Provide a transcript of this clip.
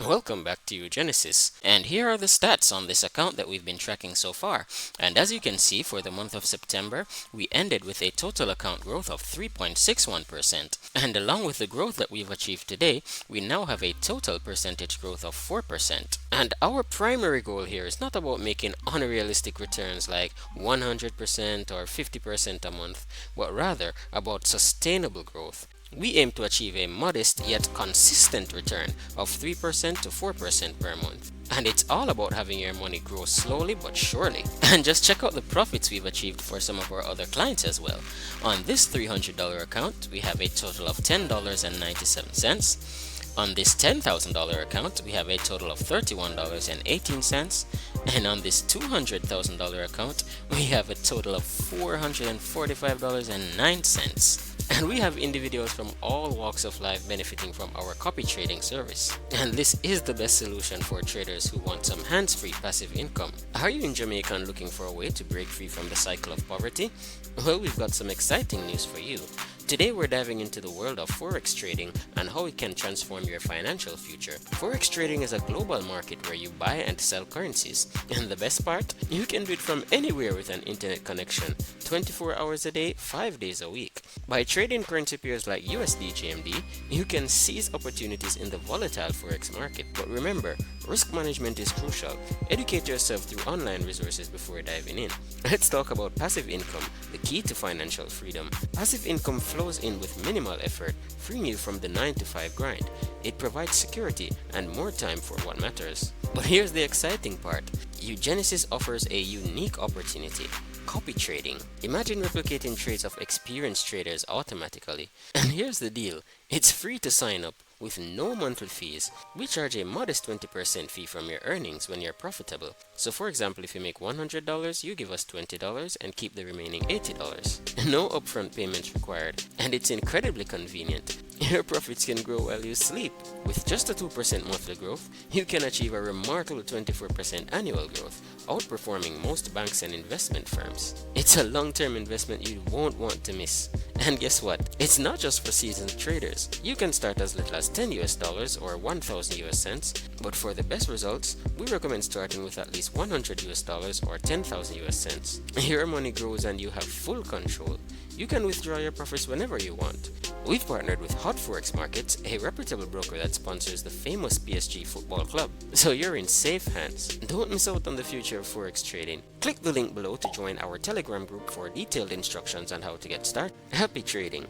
Welcome back to uGenesys, and here are the stats on this account that we've been tracking so far. And as you can see, for the month of September, we ended with a total account growth of 3.61%. And along with the growth that we've achieved today, we now have a total percentage growth of 4%. And our primary goal here is not about making unrealistic returns like 100% or 50% a month, but rather about sustainable growth. We aim to achieve a modest yet consistent return of 3% to 4% per month. And it's all about having your money grow slowly but surely. And just check out the profits we've achieved for some of our other clients as well. On this $300 account, we have a total of $10.97. On this $10,000 account, we have a total of $31.18. And on this $200,000 account, we have a total of $445.09. And we have individuals from all walks of life benefiting from our copy trading service. And this is the best solution for traders who want some hands-free passive income. Are you in Jamaica and looking for a way to break free from the cycle of poverty? Well, we've got some exciting news for you. Today we're diving into the world of Forex trading and how it can transform your financial future. Forex trading is a global market where you buy and sell currencies. And the best part? You can do it from anywhere with an internet connection, 24 hours a day, 5 days a week. By trading currency pairs like USD GMD, you can seize opportunities in the volatile Forex market. But remember, risk management is crucial. Educate yourself through online resources before diving in. Let's talk about passive income, the key to financial freedom. Passive income flows in with minimal effort, freeing you from the 9 to 5 grind. It provides security and more time for what matters. But here's the exciting part. uGenesys offers a unique opportunity. Copy trading. Imagine replicating trades of experienced traders automatically. And here's the deal. It's free to sign up with no monthly fees. We charge a modest 20% fee from your earnings when you're profitable. So for example, if you make $100, you give us $20 and keep the remaining $80. No upfront payments required. And it's incredibly convenient. Your profits can grow while you sleep. With just a 2% monthly growth, you can achieve a remarkable 24% annual growth, outperforming most banks and investment firms. It's a long-term investment you won't want to miss. And guess what? It's not just for seasoned traders. You can start as little as $10 or 1,000 US cents, but for the best results, we recommend starting with at least $100 or 10,000 US cents. Your money grows and you have full control. You can withdraw your profits whenever you want. We've partnered with Hot Forex Markets, a reputable broker that sponsors the famous PSG football club. So you're in safe hands. Don't miss out on the future of Forex trading. Click the link below to join our Telegram group for detailed instructions on how to get started. Happy trading!